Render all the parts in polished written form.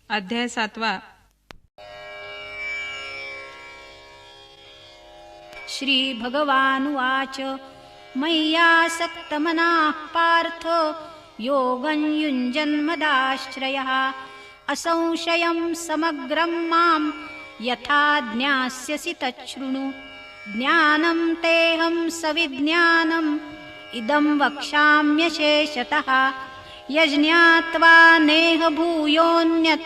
अध्याय 7. श्री भगवानुवाच मय्यासक्तमनाः पार्थ योगं युञ्जन्मदाश्रयः असंशयं समग्रं मां यथा ज्ञास्यसि तच्छृणु ज्ञानं तेऽहं सविज्ञानम् इदं वक्ष्याम्यशेषतः यज्ञात्वा नेह भूयोऽन्यत्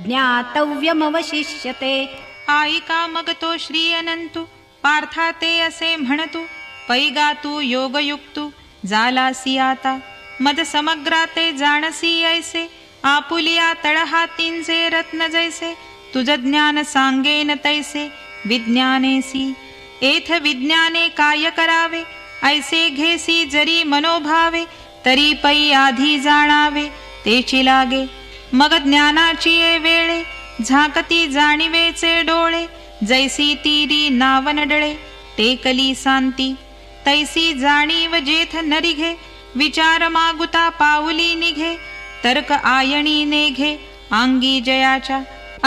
ज्ञातव्यमवशिष्यते. आईका मग तो श्री अनंतू पार्था ते असे म्हणतू पैगा तू योगयुक्तू जालासी आता मद समग्रा ते जाणसी ऐसे आपुलिया तळहातींचे रत्न जैसे तुझ ज्ञान सांगेन तैसे विज्ञानेसी एथ विज्ञाने काय करावे ऐसे घेसी जरी मनोभावे तरी पै आधी जाणावे तेची लागे मग ज्ञानाची ये वेळे झाकती जाणीवेचे डोळे जैसी तीरी नावन डळे टेकली सांती तैसी जाणीव जेथ नरिघे विचार मागुता पाऊली निघे तर्क आयणी नेघे आंगी जयाच्या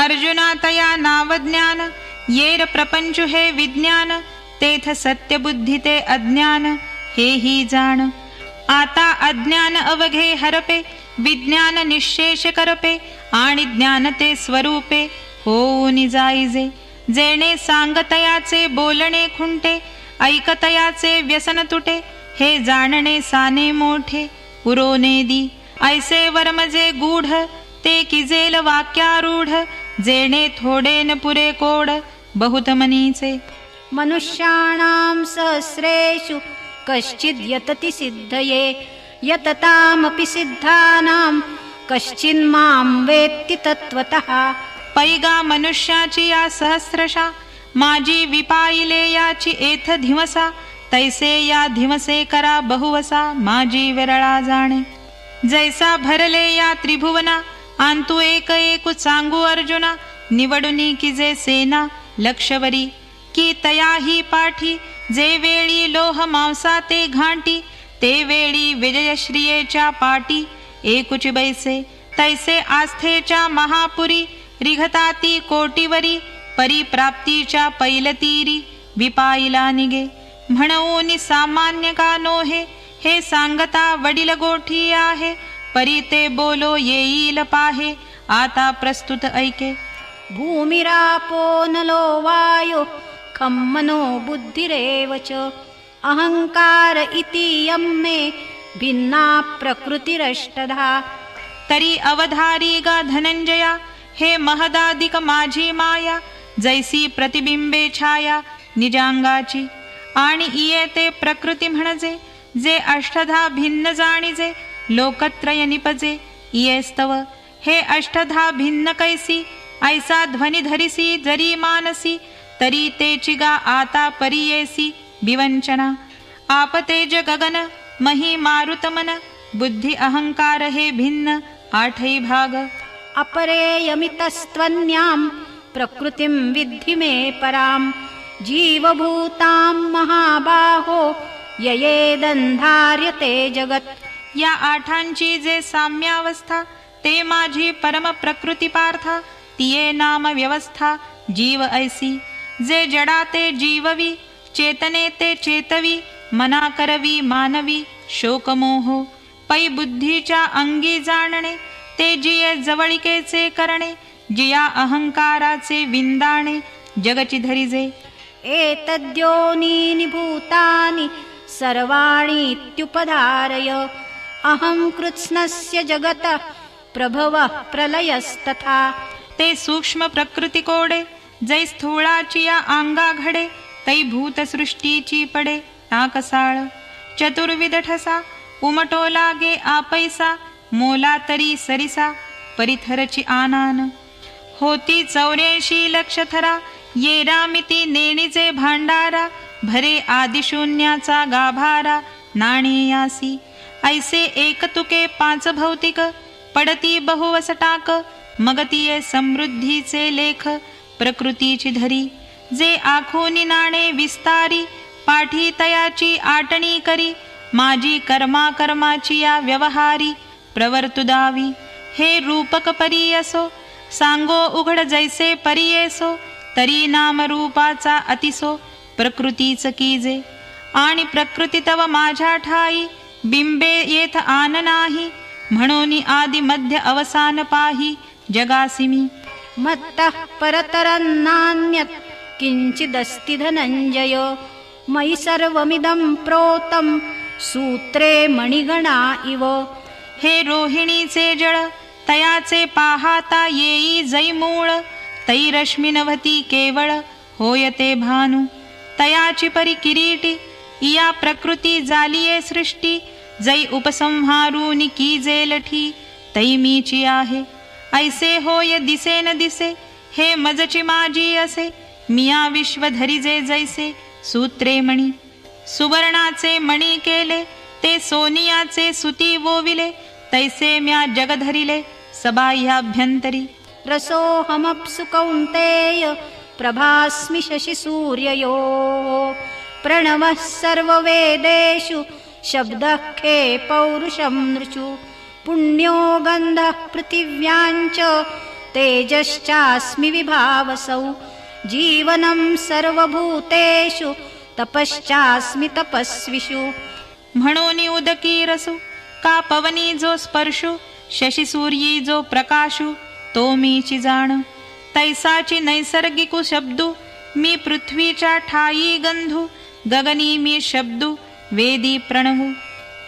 अर्जुना तया नाव ज्ञान येर प्रपंच हे विज्ञान तेथ सत्यबुद्धी ते अज्ञान हे ही जाण आता अज्ञान अवघे हरपे विज्ञान निशेष करपे आणि ज्ञान ते स्वरूपे होऊन जाईजे जेणे सांगतयाचे बोलणे खुंटे ऐकतयाचे व्यसन तुटे हे जाणणे साने मोठे पुरोनेदी ऐसे वर्मजे गूढ ते किजेल वाक्यारूढ जेणे थोडे न पुरे कोड बहुत मनीचे मनुष्याणां सहस्रेषु कश्चिद् यतति सिद्धये यततामपि सिद्धानां कश्चिन्मां वेत्ति तत्त्वतः. पैगा मनुष्याची या सहस्रशा माझी विपाईले याची एथ धिवसा तैसे या धिवसे करा बहुवसा माझी विरळा जाणे जैसा भरले या त्रिभुवना आंतु एक एक सांगू अर्जुना निवडुनी की जे सेना लक्षवरी की तया ही पाठी जे वेळी लोह मांसा ते घांटी ते वेळी विजयश्रियेच्या पाटी एकुच बैसे तैसे आस्थेच्या महापुरी रिघताती कोटीवरी परिप्राप्तीच्या पैलतीरी विपाईला निगे म्हणून सामान्य का नोहे हे सांगता वडील गोठी आहे परी ते बोलो येईल पाहे आता प्रस्तुत ऐके. भूमिरापो नलो वायो खं मनो बुद्धिरेव च अहंकार इति यं मे भिन्ना प्रकृतिरष्टधा. तरी अवधारी गा धनंजया हे महदाधिक माझी माया जैसी प्रतिबिंबे छाया निजांगाची आणि इये प्रकृती म्हणजे जे अष्टधा भिन्न जाणीजे लोकत्रय निपजे इयेस्तव हे अष्टधा भिन्न कैसी ऐसा ध्वनी धरिसी जरी मानसी तरी तेची गा आता परियेसी विवंचना आपतेज गगन मही मारुतमन बुद्धी अहंकार हे भिन्न आठै भाग. अपरेयमितस्त्वन्यां प्रकृतिं विद्धि मे परां जीवभूतां महाबाहो ययेदन्धार्यते जगत्. या आठांची जे साम्यावस्था ते माझी परम प्रकृती पार्था तिये नाम व्यवस्था जीव ऐसी जे जडा ते जीववी चेतने ते चेतवी मना करवी मानवी शोकमोह पै बुद्धीच्या अंगी जाणणे ते जिये जवळिकेचे करणे जिया अहंकाराचे विंदाणे जगची धरिजे. एतद्योनीनि भूतानि सर्वाणीत्युपधारय अहं कृत्स्नस्य जगतः प्रभवः प्रलयस्तथा. ते सूक्ष्म प्रकृती कोडे जै स्थूळाची या अंगा घडे तै भूतसृष्टीची पडे नाकसाळ चतुर्विध ठसा उमटो लागे आपैसा मोला तरी सरिसा परिथरची आनान होती 84 लक्ष थरा ये रामिती नेणीचे भांडारा भरे आदिशून्याचा गाभारा नाणेयासी ऐसे एक तुके 5 भौतिक पडती बहुवसटाक मगतीये समृद्धीचे लेख प्रकृतीची धरी जे आखोनी नाणे विस्तारी पाठी तयाची आटणी करी माझी कर्मा कर्माची या व्यवहारी प्रवर्तुदावी हे रूपक परी असो सांगो उघड जैसे परियेसो, तरी नाम रूपाचा अतिसो प्रकृतीच कीजे. आणि प्रकृती तव माझ्या ठाई, बिंबे येथ आन नाही. म्हणून आदि मध्य अवसान पाही, जगासी मी. मत्तः परतरन्नान्यत् किंचिदस्ति धनंजय. मयि सर्वमिदं प्रोतं सूत्रे मणिगणा इव. हे रोहिणीचे जळ, तयाचे पाहाता येई जै मूळ. तै रश्मी नभती केवळ, होय ते भानु. तयाची परी किरीटी, इया प्रकृती जालिये सृष्टी. जै उपसंहारुनी कीजे लठी, तै मीची आहे. ऐसे होय दिसे न दिसे, हे मजची माझी असे. मिया विश्व धरिजे जैसे, सूत्रे मणी. सुवर्णाचे मणी केले, ते सोनियाचे सुती वोविले. तैसे म्या जग धरिले, सबाह्याभ्यंतरी. रसोऽहमप्सु कौन्तेय, प्रभास्मि शशिसूर्ययोः. प्रणवः सर्ववेदेषु, शब्दः खे पौरुषं नृषु. पुण्यो गन्धः पृथिव्याञ्च, तेजश्चास्मि विभावसौ. जीवनं सर्वभूतेषु, तपश्चास्मि तपस्विषु. म्हणून उदकी रसू, का पवनी जो स्पर्शू. शशी सूर्यी जो प्रकाशू, तो मीची जाण. तैसाची नैसर्गिकू शब्दू, मी पृथ्वीच्या ठाई गंधू. गगनी मी शब्दू, वेदी प्रणवू.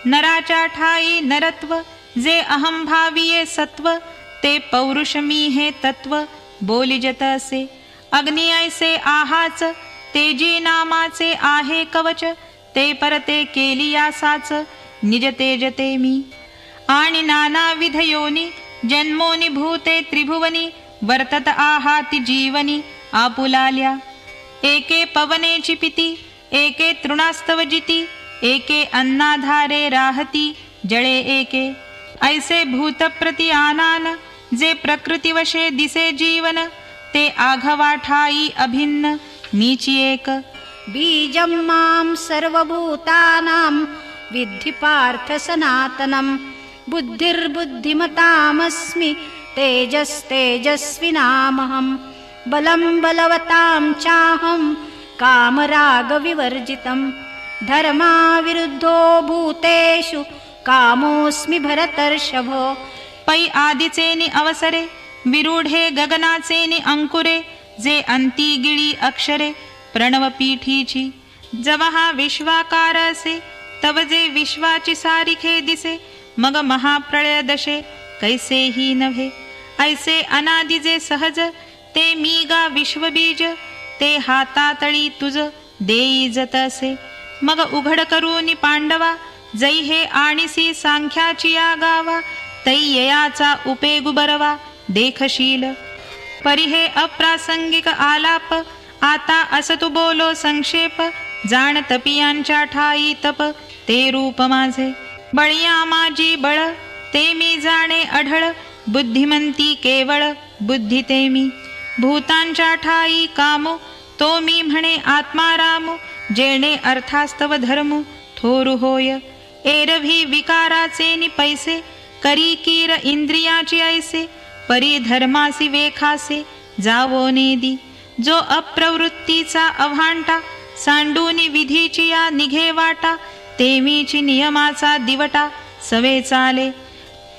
नराच्या ठाई नरत्व, जे अहंभाविये सत्व. ते पौरुष मी हे तत्व, बोलिजत असे. अग्नी ऐसे आहाच, तेजी नामाचे आहे कवच. ते परते केली यासाच, निज तेजते मी. आणि नानाविध योनी, जन्मोनी भूते त्रिभुवनी. वर्तत आहाती जीवनी, आपुलाल्या. एके पवनेची पिती, एके तृणास्तव जिती. एके अन्नाधारे राहती, जळे एके. ऐसे भूतप्रति आनान, जे प्रकृतिवशे दिसे जीवन. ते आघवा ठाई अभिन्न, मीची एक. बीजं मां सर्वभूतानां, विद्धि पार्थ सनातनं. बुद्धिर्बुद्धिमतामस्मि, तेजस्तेजस्विनामहं. बलं बलवतां चाहं, कामरागविवर्जितं. धर्माविरुद्धो भूतेषु, कामोऽस्मि भरतर्षभो. पै आदिचेनि अवसरे, विरूढे गगनाचेनि अंकुरे. जे अंती गिळी अक्षरे, प्रणवपीठीची. जवहा विश्वाकार असे, तव जे विश्वाची सारिखे दिसे. मग महाप्रळय दशे, कैसेही नव्हे. ऐसे अनादि जे सहज, ते मी गा विश्वबीज. ते हातातळी तुझ, देई जत असे. मग उघड करूनी पांडवा, जै हे आणिसी सांख्याची या गावा. तै ययाचा उपेगु बरवा, देखशील. परी हे अप्रासंगिक आलाप, आता असतु बोलो संक्षेप. जाण तपियांच्या ठाई तप, ते रूप माझे. बळिया माझी बळ, ते मी जाणे अढळ. बुद्धिमंती केवळ, बुद्धी ते मी. भूतांच्या ठाई कामो, तो मी म्हणे आत्मारामो. जेणे अर्थास्तव धर्मो, थोरु होय. एरवी विकाराचे नि पैसे, करी कीर इंद्रियाची ऐसे. परी धर्मासी वेखासे, जावो नेदी. जो अप्रवृत्तीचा अभांटा, सांडूनी विधीची या निघे वाटा. तेमीची नियमाचा दिवटा, सवे चाले.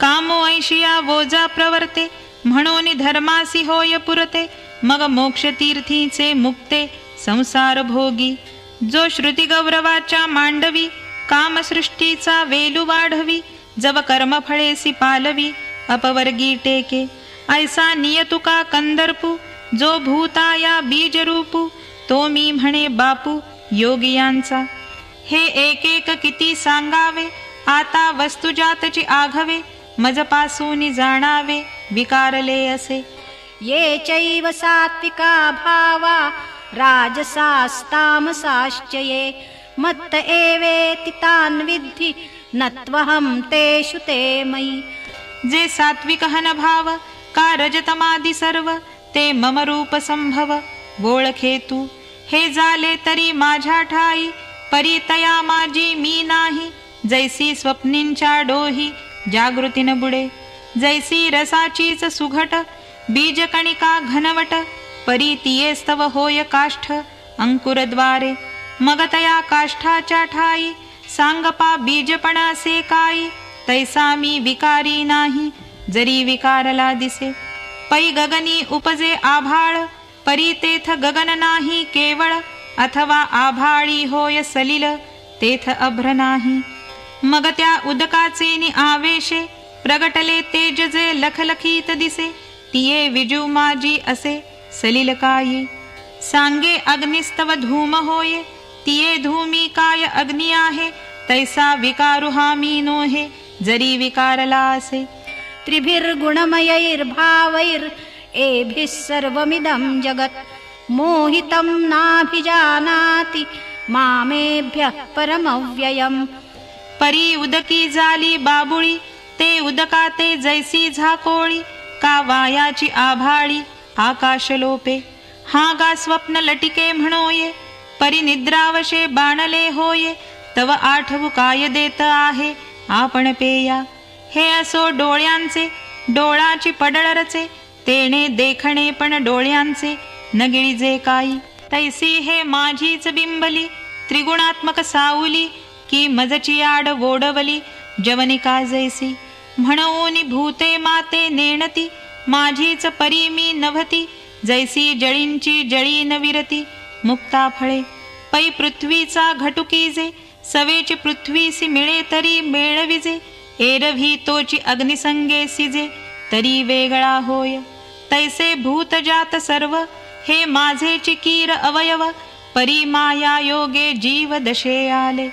कामो ऐशिया वोजा प्रवर्ते, म्हणून धर्मासी होय पुरते. मग मोक्षतीर्थीचे मुक्ते, संसार भोगी. जो श्रुती गौरवाच्या मांडवी, कामसृष्टीचा वेलू वाढवी. जव कर्मफळेसी पालवी, अपवर्गी टेके. ऐसा नियतुका कंदर्पू, जो भूताया बीजरूपू. तो मी म्हणे बापू, योगियांचा. हे एक एक किती सांगावे, आता वस्तुजातची आघवे. मजपासूनी जाणावे, विकारले असे. ये चैव सात्विका भावा, राजसास्तामसाश्च ये. मत्त एवेति तान् विद्धि, नत्वहं तेषु ते मयि. जे सात्विक हन भाव, का रजतमादि सर्व. ते मम रूप संभव, ओळखे तू. हे झाले तरी माझ्या ठाई, परितया माझी मी नाही. जैसी स्वप्नींच्या डोही, जागृतीन बुडे. जैसी रसाचीच सुघट, बीजकणिका घनवट परी स्तव होय काष्ठ अंकुरद्वारे मग तया काष्ठाच्या ठाई सांगपा बीजपण असे काही तैसा मी विकारी नाही जरी विकारला दिसे पै गगनी उपजे आभाळ परी तेथ गगन नाही केवळ अथवा आभाळी होय सलिल तेथ अभ्र नाही मग त्या उदकाचे नि आवेशे प्रगटले तेज जे लखलखीत दिसे तिये विजू माझी असे सलिल कायी सांगे अग्निस्तव धूम होये तिये धूमी काय अग्नी आहे तैसा विकारू हा मी नोहे जरी विकारला असे त्रिभिर्गुणमयैर्भावैर् एभिः सर्वमिदं जगत् मोहितं नाभिजानाति मामेभ्यः परमव्ययम् परी उदकी झाली बाबुळी ते उदकाते जैसी झाकोळी का वायाची आभाळी आकाशलोपे हा गा स्वप्न लटिके म्हणोये परी निद्रावशे बाणले होये तव आठवू काय देत आहे आपण पेया हे असो डोळ्यांचे डोळाची पडळ रचे तेणे देखणे पण डोळ्यांचे न गिळीजे काही तैसी हे माझीच बिंबली त्रिगुणात्मक साऊली की मजची आड वोडवली जवनिका जैसी म्हणून भूते माते नेणती माझीच परी मी नभती जैसी जळींची जळी न विरती मुक्ता फळे पै पृथ्वीचा घटुकीजे सवेची पृथ्वीसी मिळे तरी मेळविजे एरवी तोची अग्निसंगे सिजे तरी वेगळा होय तैसे भूतजात सर्व हे माझेची कीर अवयव परी माया योगे जीव दशे आले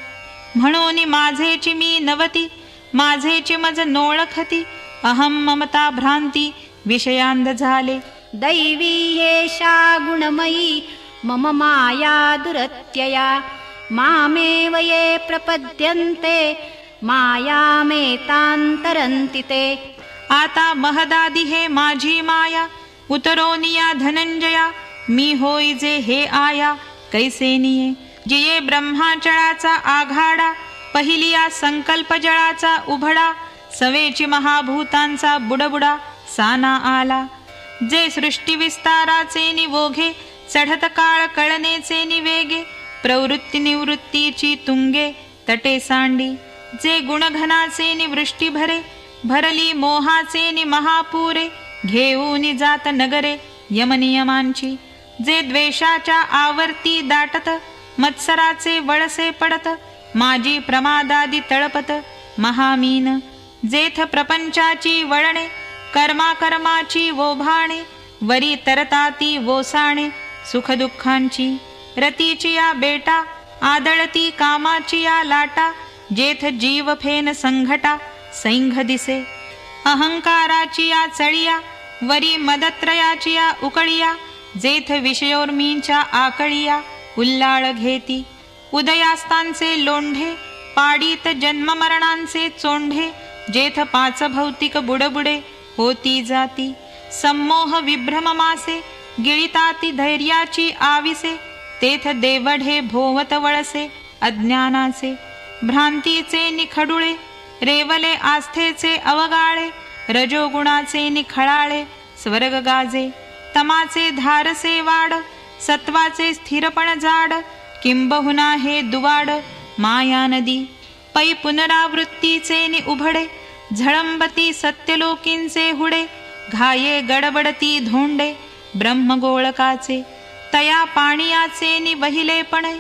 म्हणून माझेची मी नवती माझेची मज नोळखती अहम ममता भ्रांती विषयांध झाले दैवी येषा गुणमयी मम माया दुरत्यया मामेव ये प्रपद्यन्ते मायामेतांतरन्ति ते आता महदादी हे माझी माया उतरोनिया धनंजया मी होय जे हे आया कैसेनिये जिये ब्रह्माचळाचा आघाडा पहिलिया संकल्प जळाचा उभडा सवेची महाभूतांचा बुडबुडा साना आला जे सृष्टी विस्ताराचे निवोघे चढत काळ कळनेचे निवेगे प्रवृत्ती निवृत्तीची तुंगे तटे सांडी जे गुणघनाचे निवृष्टी भरे भरली मोहाचे नि महापुरे घेऊन जात नगरे यमनियमांची जे द्वेषाच्या आवर्ती दाटत मत्सराचे वळसे पडत माझी प्रमादादी तळपत महामीन जेथ प्रपंचाची वळणे कर्माकर्माची वोभाणे वरी तरताती वोसाणे सुखदुःखांची रतीची या बेटा आदळती कामाची या लाटा जेथ जीव फेन संघटा सैंघ दिसे अहंकाराची या चळिया वरी मदत्रयाची या उकळिया जेथ विषयोर्मींच्या आकळिया उल्लाळ घेती उदयास्तांचे लोंढे पाडीत जन्ममरणांचे चोंढे जेथ पाच भौतिक बुडबुडे होती जाती सम्मोह विभ्रम मासे गिळिताती धैर्याची आविसे तेथ देवढे भोवत वळसे अज्ञानाचे भ्रांतीचे निखडुळे रेवले आस्थेचे अवगाळे रजोगुणाचे निखळाळे स्वर्ग गाजे तमाचे धारसे वाड सत्वाचे स्थिरपण जाड किंबहुना हे दुवाड माया नदी पै पुनरावृत्तीचे नि उभडे झळंबती सत्यलोकींचे हुडे घाये गडबडती धोंडे ब्रह्मगोळकाचे तया पाणियाचे नि वहिलेपणे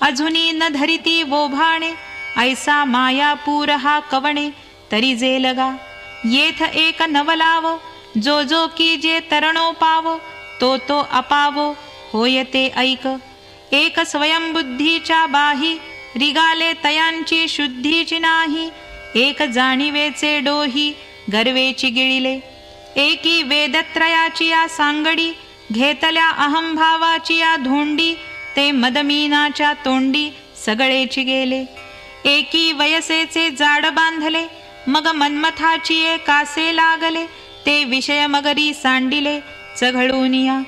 अजुनी न धरिती वोभाणे ऐसा मायापूर हा कवणे तरी जे लगा येथ एक नवलाव जो जो की जे तरणो पाव तो अपावो होय ते ऐक एक स्वयंबुद्धीच्या बाही रिगाले तयांची शुद्धीची नाही एक जाणीवेचे डोही गर्वेची गिळिले एकी वेदत्रयाची या सांगडी घेतल्या अहंभावाची या धोंडी ते मदमीनाच्या तोंडी सगळेची गेले एकी वयसेचे जाड बांधले मग मन्मथाची कासे लागले ते विषय मगरी सांडिले चघळूनिया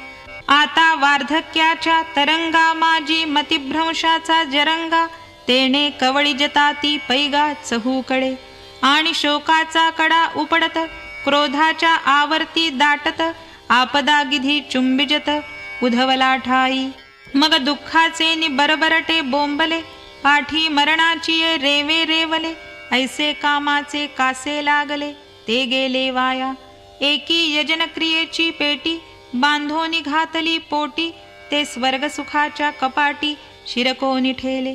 आता वार्धक्याच्या तरंगा माझी मतिभ्रंशाचा जरंगा तेने कवळी जताती पैगा चहूकडे आणि शोकाचा कडा उपडत क्रोधाच्या आवर्ती दाटत आपदा गिधी चुंबिजत उधवला ठाई. मग दुःखाचे नि बरबरटे बोंबले, पाठी मरणाची ये रेवे रेवले. ऐसे कामाचे कासे लागले, ते गेले वाया. एकी यजन क्रियेची पेटी, बांधोनी घातली पोटी. ते स्वर्ग सुखाच्या कपाटी, शिरकोनी ठेले.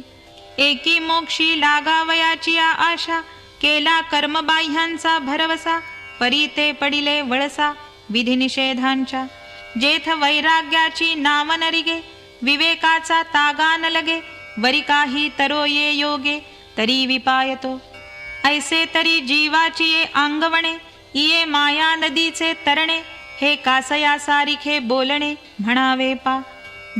एकी मोक्षी लागावयाची आशा, केला कर्मबाह्यांचा भरवसा. परी ते पडिले वळसा, विधी निषेधांच्या. जेथ वैराग्याची नाव नरिगे, विवेकाचा तागा न लगे. वरी काही तरो ये योगे, तरी विपायतो. ऐसे तरी जीवाची ये आंगवणे, इये माया नदीचे तरणे. हे कासया सारिखे बोलणे, म्हणावे पा.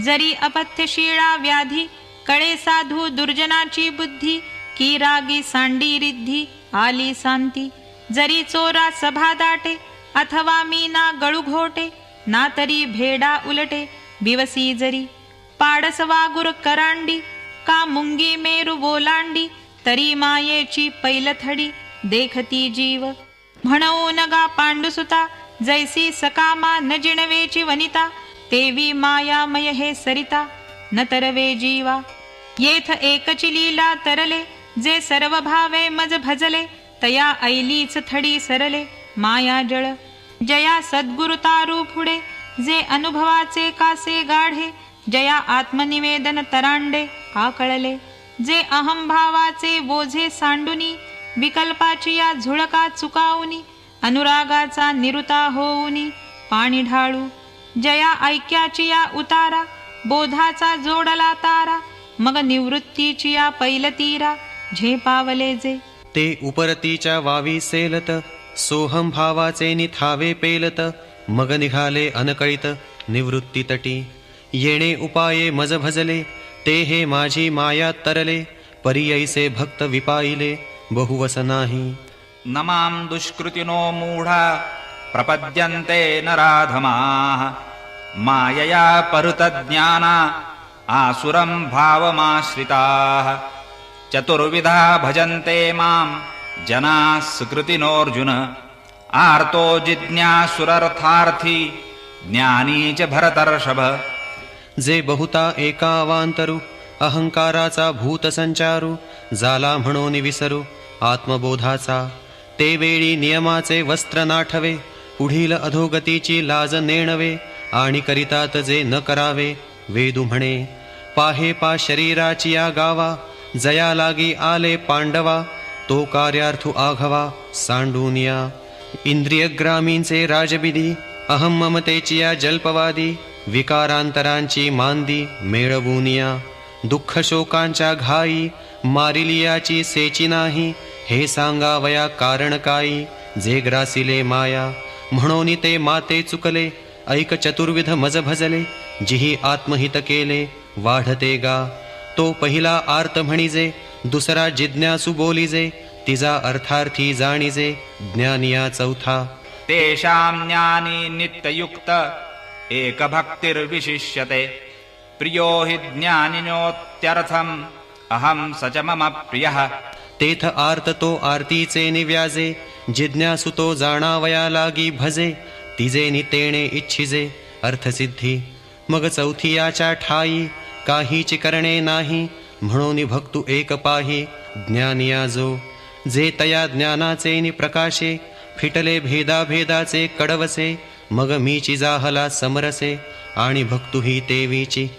जरी अपथ्यशीळा व्याधी, कळे साधू दुर्जनाची बुद्धी. की रागी सांडी रिद्धी, आली सांती. जरी चोरा सभा दाटे, अथवा मीना गळू घोटे. ना तरी भेडा उलटे, बिवसी जरी. पाडस वागुर करांडी, का मुंगी मेरू बोलांडी. तरी मायेची पैलथडी, देखती जीव. म्हणून गा पांडुसुता, जैसी सकामा न जिणवेची वनिता. तेवी मायामय हे सरिता, न तरवे जीवा. येथ एकची लीला तरले, जे सर्व भावे मज भजले. तया ऐलीच थडी सरले, माया जळ. जया सद्गुरु तारू पुढे, जे अनुभवाचे कासे गाढे. जया आत्मनिवेदन तरांडे, आकळले. जे अहंभावाचे बोझे सांडुनी, विकल्पाची या झुळका चुकावुनी. अनुरागाचा निरुता होऊनी, पाणी ढाळू. जया ऐक्याची या उतारा, बोधाचा जोडला तारा. मग निवृत्तीची या पैलतीरा, झेपावले जे. ते उपरतीच्या वावी सेलत, सोहम भावाचे निथावे पेलत. मग निघाले अनकळित, निवृत्ती तटी. येणे उपाये मज भजले, ते हे माझी माया तरले. परियैसे भक्त विपाईले, बहुवस नाही. नमां दुष्कृतिनो मूढा, प्रपद्यन्ते नराधमाः. मायया परुतज्ञाना, आसुरं भावमाश्रिताः. चतुर्विधा भजन्ते मां, जनाः सुकृतिनोऽर्जुन. आर्तो जिज्ञासुरर्थार्थी, ज्ञानी च भरतर्षभ. जे बहुता एकावांतरू, अहंकाराचा भूतसंचारू. झाला म्हणून विसरू, आत्मबोधाचा. ते वेळी नियमाचे वस्त्र नाठवे, पुढील अधोगतीची लाज नेणवे. आणि करितात जे न करावे, वेदू म्हणे. पाहे पा शरीराची या गावा, जया लागी आले पांडवा. तो कार्यार्थू आघवा, सांडूनिया. इंद्रियग्रामींचे राजबिधी, अहम ममतेची या जल्पवादी. विकारांतरांची मांदी, मेळवूनिया. दुःख शोकांच्या घाई, मारिलियाची सेची नाही. हे सांगावया कारण काही, जे ग्रासिले माया. म्हणून ते माते चुकले, ऐक चतुर्विध मज भजले. जिही आत्महित केले, वाढते गा. तो पहिला आर्त म्हणिजे, दुसरा जिज्ञासू बोलिजे. तिजा अर्थार्थी जाणिजे, ज्ञानिया चौथा. तेषां ज्ञानी नित्ययुक्त, एकभक्तिर्विशिष्यते. प्रियो हि ज्ञानिनोत्यर्थम्, अहं स च मम प्रियः. तेथ आर्त तो आरतीचे निव्याजे, जिज्ञासु तो जाणावया लागी भजे. तिजे नितेणे इच्छिजे, अर्थसिद्धी. मग चौथियाच्या ठाई, काहीची करणे नाही. म्हणून भक्तू एक पाही, ज्ञानिया जो. जे तया ज्ञानाचे नि प्रकाशे, फिटले भेदाभेदाचे कडवसे. मग मीची जाहला समरसे, आणि भक्तुही तेवीची.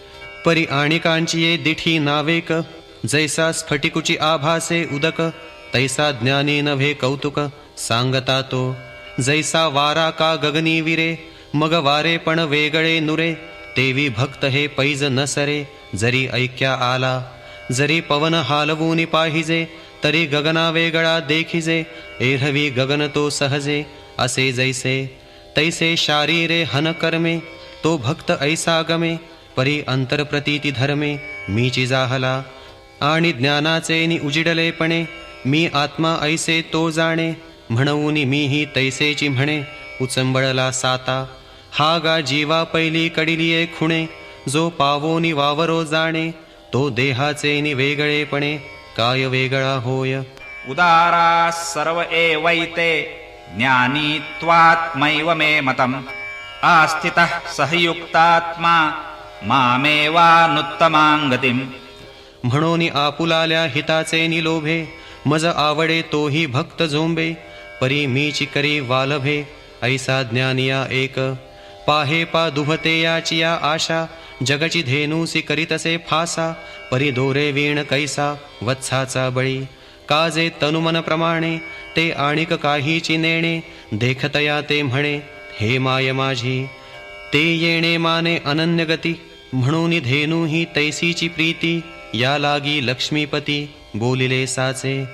परी आणिकांची ये दिठी नावेक, जैसा स्फटिकुची आभासे उदक. तैसा ज्ञानी नव्हे कौतुक, सांगता तो. जैसा वारा का गगनी विरे, मग वारे पण वेगळे नुरे. तेवी भक्त हे पैज नसरे, जरी ऐक्या आला. जरी पवन हालवूनी पाहिजे, तरी गगना वेगळा देखिजे. एरवी गगन तो सहजे, असे जैसे. तैसे शारीरे हन कर्मे, तो भक्त ऐसा गमे. परी अंतरप्रतीती धर्मे, मीची जाहला. आणि ज्ञानाचे नि उजिडलेपणे, मी आत्मा ऐसे तो जाणे. म्हणून मीही तैसेची म्हणे, उचंबळला साता. हा गा जीवा पैली कडिलिये खुणे, जो पावोनी वावरो जाणे. तो देहाचे नि वेगळेपणे, काय वेगळा होय. उदारा सर्व एवैते, ज्ञानी त्वात्मैव मे मतम्. आस्थितः सहयुक्तात्मा मामेवानुत्तमां गतिम्. म्हणून आपुलाल्या हिताचे निलोभे, मज आवडे तोही भक्त झोंबे. परी मीची करी वालभे, ऐसा ज्ञानिया एक. पाहे पा दुहते याचिया आशा, जगची धेनुसी करीतसे फासा. परी दोरे वीण कैसा वत्साचा बळी, काजे तनुमन प्रमाणे. ते आणिक काहीची नेणे, देखतया ते म्हणे हे माय माझी. ते येणे माने अनन्य गती, म्हणून धेनू ही तैसीची प्रीती. या लागी लक्ष्मीपती बोलिले साचे,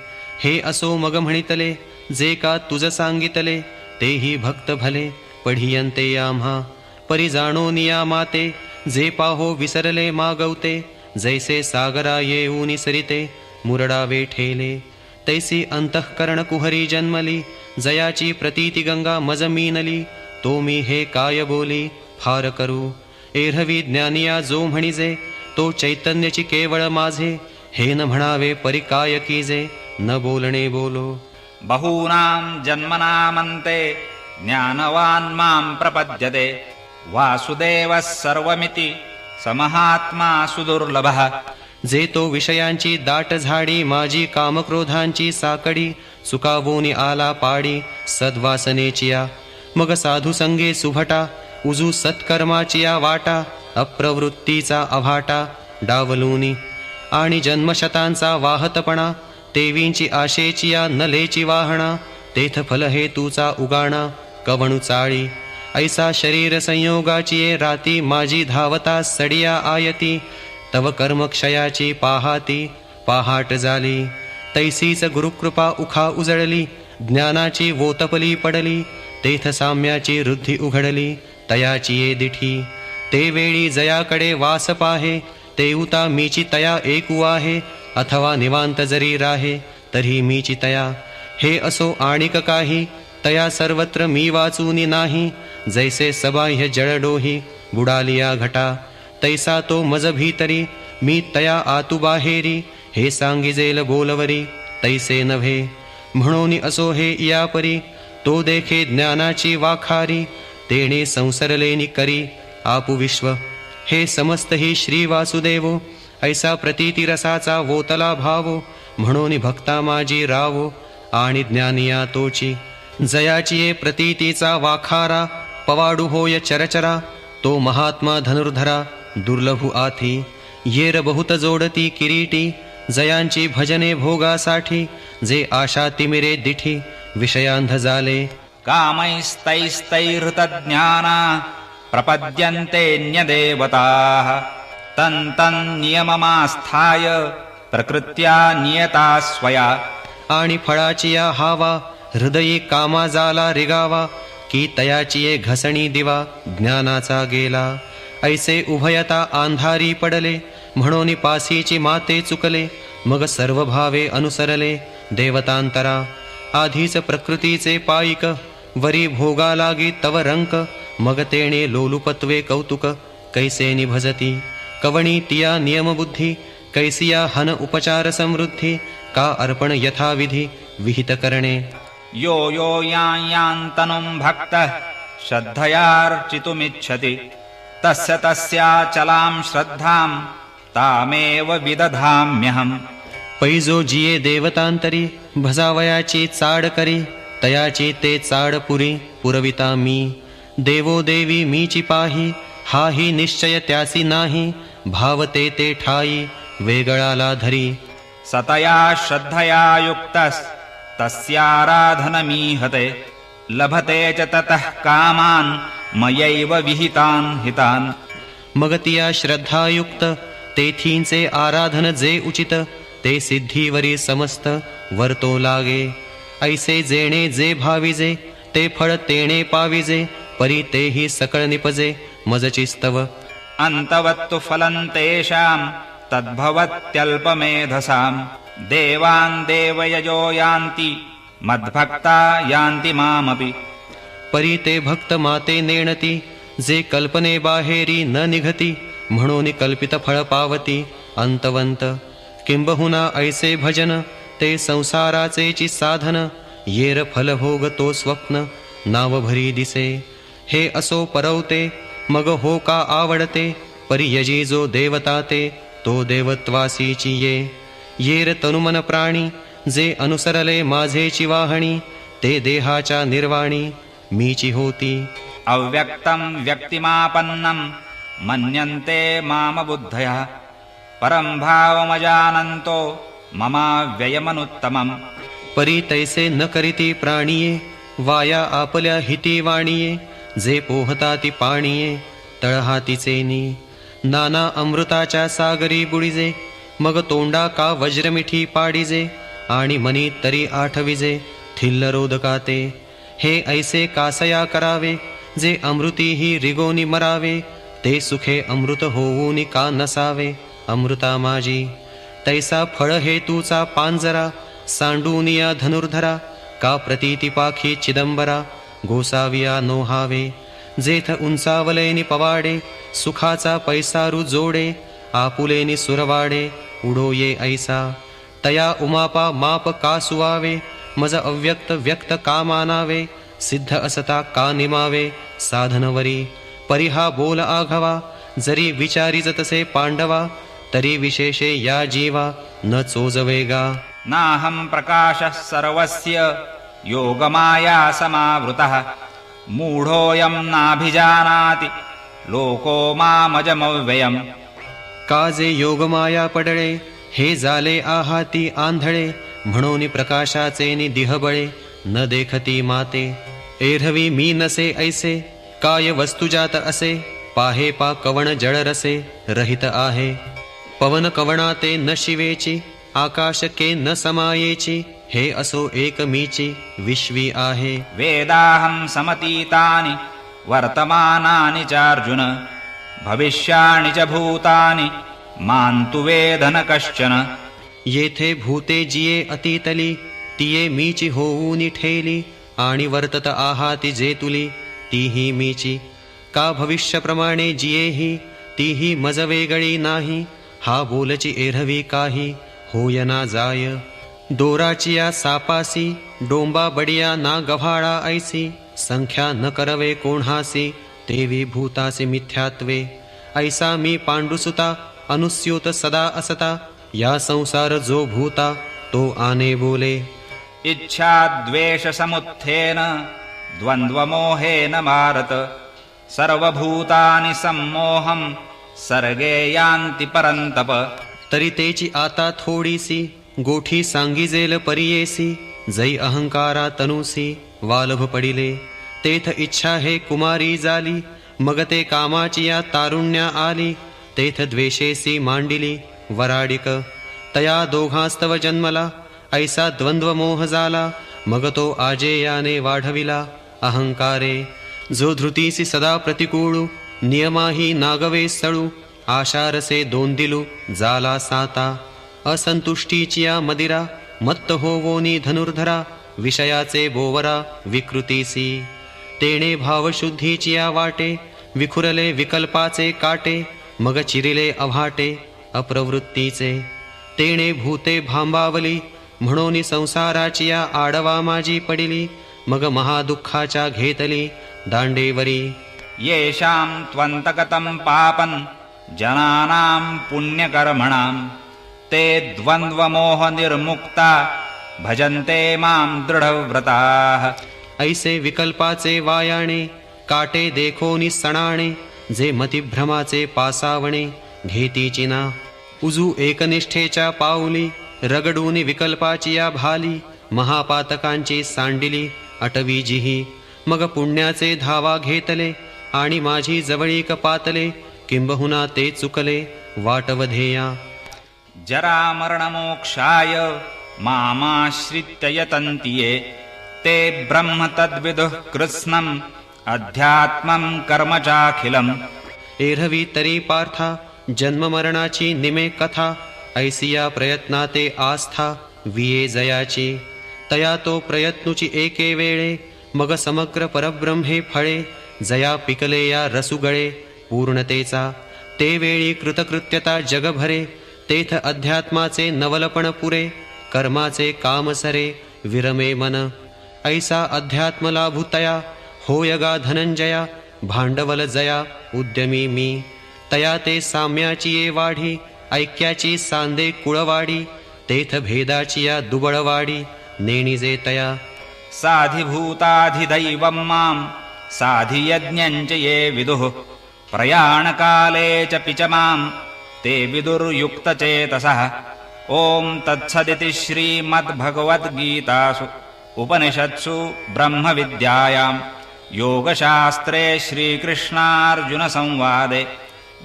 हे असो मग म्हणितले जे का तुझ सांगितले. तेही भक्त भले पढियंते आम्हा, परी जाणो निया माते. जे पाहो विसरले मागवते, जैसे सागरा येऊनी सरिते मुरडा वेठेले. तैसी अंतःकरण कुहरी जन्मली, जयाची प्रतीती गंगा मज मीनली. तो मी हे काय बोली फार करू, एरहवी ज्ञानिया जो म्हणिजे. तो चैतन्यची केवळ माझे, हे न म्हणावे परी काय कीजे. न बोलणे बोलो. बहूनां जन्मनामन्ते ज्ञानवान् मां प्रपद्यते. वासुदेवः सर्वमिति समहात्मा सुदुर्लभः. जे तो विषयांची दाट झाडी, माझी कामक्रोधांची साकडी. सुकावूनी आला पाडी सद्वासनेचिया, मग साधू संगे सुभटा. उजू सत्कर्माचिया वाटा, अप्रवृत्तीचा अभाटा डावलूनी. आणि जन्मशतांचा वाहतपणा, तेवींची आशेचिया नलेची वाहणा. तेथ फल हेतूचा उगाणा कवणू चाळी. ऐसा शरीर संयोगाची राती, माझी धावता सडिया आयती. तव कर्मक्षयाची पाहाती पहाट झाली. तैसीच गुरुकृपा उखा उजळली, ज्ञानाची वोतपली पडली. तेथ साम्याची रुद्धी उघडली, तयाची ये दिठी. ते वेळी जयाकडे वास पाहे, तेऊता मीची तया एकू आहे. अथवा निवांत जरी राहे, तरी मीची तया. हे असो आणिक काही, तया सर्वत्र मी वाचूनी नाही. जैसे सबाह्य जळडोही बुडालिया घटा, तैसा तो मज भीतरी. मी तया आतु बाहेरी, हे सांगिजेल बोलवरी तैसे नव्हे. म्हणून असो हे या परी, तो देखे ज्ञानाची वाखारी. तेणे संसरलेनी करी आपु विश्व, हे समस्त ही श्री वासुदेवो. ऐसा प्रतीती रसाचा वोतला भावो, म्हणून भक्ता माझी रावो. आणि ज्ञानिया तोची, जयाची ये प्रतीतीचा वाखारा. पवाडू होय चरचरा, तो महात्मा धनुर्धरा दुर्लभू आथी. येर बहुत जोडती किरीटी, जयांची भजने भोगासाठी. जे आशा तिमिरे दिठी विषयांध झाले. कामैस्तैस्तैहृतज्ञाना प्रपद्यन्तेऽन्यदेवताः. तन्नियममास्थाय प्रकृत्या नियता स्वया. आणि फळाची या हावा, हृदयी कामा जाला रिगावा. की तयाची ये घसणी दिवा ज्ञानाचा गेला. ऐसे उभयता अंधारी पडले, म्हणून पासीची माते चुकले. मग सर्व भावे अनुसरले देवतांतरा. आधीच प्रकृतीचे पाईक, वरी भोगा लागी तव रंक. मग तेणे लोलुपत्वे कौतुक, कैसे निभजती कवणी तिया नियमबुद्धी. कैसिया हन उपचार समृद्धी, का अर्पण यथाविधी विहित करणे. यो यो यान्तनुं भक्तः श्रद्धयार्चितुमिच्छति. तस्य तस्याचलां श्रद्धां तामेव विदधाम्यहम्. पैजो जिये देवतांतरी, भजावयाची चाड करी. तयाची ते चाड पुरी पुरविता मी. देवो देवी मीची पाही, हाही निश्चय त्यासी नाही. भावते ते ठाई वेगळाला धरी. सतया श्रद्धया युक्तस्तस्याराधनमीहते. लभते च ततः कामान् मयैव विहितान् हितान्. मग तिया श्रद्धायुक्त, तेथींचे आराधन जे उचित. ते सिद्धीवरी समस्त वर्तो लागे. ऐसे जेणे जे भाविजे, ते फळ तेणे पाविजे. परी तेही सकळ निपजे मजचिस्तव. अन्तवत्तु फलं तेषां तद्भवत्यल्पमेधसाम्. देवान् देवयजो यान्ति मद्भक्ता यान्ति मामपि. परी ते भक्त माते नेणती, जे कल्पने बाहेरी न निघती. म्हणून कल्पित फळ पावती अंतवंत. किंबहुना ऐसे भजन, ते संसाराचेची साधन. येर फल भोग तो स्वप्न नाव भरी दिसे. हे असो परवते मग हो का आवडते, परियजी जो देवता ते तो देवत्वासीची येर तनुमन प्राणी, जे अनुसरले माझेची वाहणी, ते देहाच्या निर्वाणी मीची होती. अव्यक्तं व्यक्तिमापन्नं मन्यन्ते माम बुद्धयः, परं भावमजानन्तो ममाव्ययमनुत्तमम्. परी तैसे न करीती प्राणिये, वाया आपल्या हिती वाणिये, जे पोहता ती पाणिये तळहातीचेनी. नाना अमृताच्या सागरी बुडिजे, मग तोंडा का वज्रमिठी पाडिजे, आणि मनी तरी आठविजे थिल्ल रोदकाते. हे ऐसे कासया करावे, जे अमृतीही रिगोनी मरावे, ते सुखे अमृत होऊनी का नसावे अमृता माझी. तैसा फळ हेतूचा पांजरा, सांडूनिया धनुर्धरा, का प्रतीती पाखी चिदंबरा, गोसाविया नोहावे. जेथ उंचावलेनी पवाडे, सुखाचा पैसारू जोडे, आपुलेनी सुरवाडे उडो ये ऐसा. तया उमापा माप का सुवावे, मज अव्यक्त व्यक्त का मानावे, सिद्ध असता का निमावे साधनवरी. परिहा बोल आघवा, जरी विचारी जतसे पांडवा, तरी विशेषे या जीवा न चोजवेगा. नाहं प्रकाशः सर्वस्य योगमाया समावृतः, मूढोऽयं नाभिजानाति लोको मामजमव्ययम्. काजे योगमाया पडळे, हे झाले आहाती आंधळे, म्हणून प्रकाशाचे नि दिहबळे न देखती माते. एरवी मी नसे ऐसे, काय वस्तुजात असे, पाहे पा कवण जळ रसे रहित आहे. पवन कवणाते न शिवेची, आकाश के न समायेची, हे असो एक मीची विश्वी आहे. वेदाहं समतीतानि वर्तमानानि चार्जुन, भविष्याणि च भूतानि मां तु वेद न कश्चन. येथे भूते जिये अतीतली, तिये मीची होऊनी ठेली, आणि वर्तत आहाती जे तुली तीही मीची. का भविष्यप्रमाणे जियेही, तीही मज वेगळी नाही, हा बोलची एरवी काही होय ना जाय. दोराचिया सापासी, डोंबा बडिया ना गव्हाळा ऐसी, संख्या न करवे कोण्हासी, तेवी भूतासी मिथ्यात्वे. ऐसा मी पांडुसुता अनुस्यूत सदा असता, या संसार जो भूता तो आने बोले. इच्छा द्वेष समुत्थेन द्वंद्वमोहेन भारत, सर्वभूतानि सम्मोहं सर्गे यान्ति परन्तप. तरी तेची आता थोडीसी, गोठी सांगिजेल परियेसी, जै अहंकारा तनुसी वालभ पडिले. तेथ इच्छा हे कुमारी झाली, मग ते कामाची या तारुण्या आली, तेथ द्वेषेसी मांडिली वराडिक. तया दोघास्तव जन्मला, ऐसा द्वंद्व मोह झाला, मग तो आजेयाने वाढविला अहंकारे. जो धृतीसी सदा प्रतिकूळू, नियमाही नागवे सळू, आशारसे दोन दिलू जाला साता. असंतुष्टीचिया मदिरा, मत्त होवोनी धनुर्धरा, विषयाचे बोवरा विकृतीसी. तेणे भावशुद्धीचिया वाटे, विखुरले विकल्पाचे काटे, मग चिरिले अभाटे अप्रवृत्तीचे. तेणे भूते भांबावली, म्हणून संसाराचिया आडवा माझी पडिली, मग महादुःखाच्या घेतली दांडेवरी. येषां त्वन्तगतं पापं जनानां पुण्यकर्मणां, ते द्वंद्वमोहनिर्मुक्ता भजन्ते मां दृढव्रताः. ऐसे विकल्पाचे वायाणे, काटे देखोनी सणाणे, जे मतिभ्रमाचे पासावणे घेतीची ना. उजू एकनिष्ठेच्या पाऊली, रगडून विकल्पाची या भाली, महापातकांची सांडिली अटवी जिही. मग पुण्याचे धावा घेतले, आणि माझी जवळीक पातले, किंबहुना ते चुकले वाटवधेया. जरा मरणमोक्षाय मामाश्रित्य यतन्ति ये, ते ब्रह्म तद्विदुः कृत्स्नम् अध्यात्मं कर्म चाखिलम्. एरवी तरी पार्था, जन्म मरणाची निमे कथा, ऐसिया प्रयत्नाते आस्था विये जयाची. तया तो प्रयत्नुची एके वेळे, मग समग्र परब्रह्मे फळे, जया पिकले या रसुगळे पूर्णतेचा. ते वेळी कृतकृत्यता जगभरे, तेथ अध्यात्माचे नवलपण पुरे, कर्माचे कामसरे विरमे मन. ऐसा अध्यात्म लाभुतया, होयगा धनंजया भांडवल जया उद्यमी मी. तया ते साम्याची ये वाढी ऐक्याची सांदे कुळवाडी. तेथ भेदाची या दुबळवाडी नेणिजे तया. साधिभूताधिदैवं मां साधियज्ञं च ये विदुः प्रयाणकाले च पिच मां ते विदुर्युक्तचेतसः. ॐ तत्सदिति श्रीमद्भगवद्गीतासु उपनिषत्सु ब्रह्मविद्यायां योगशास्त्रे श्रीकृष्णार्जुनसंवादे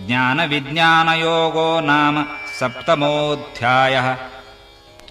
ज्ञानविज्ञानयोगो नाम 7मोऽध्यायः.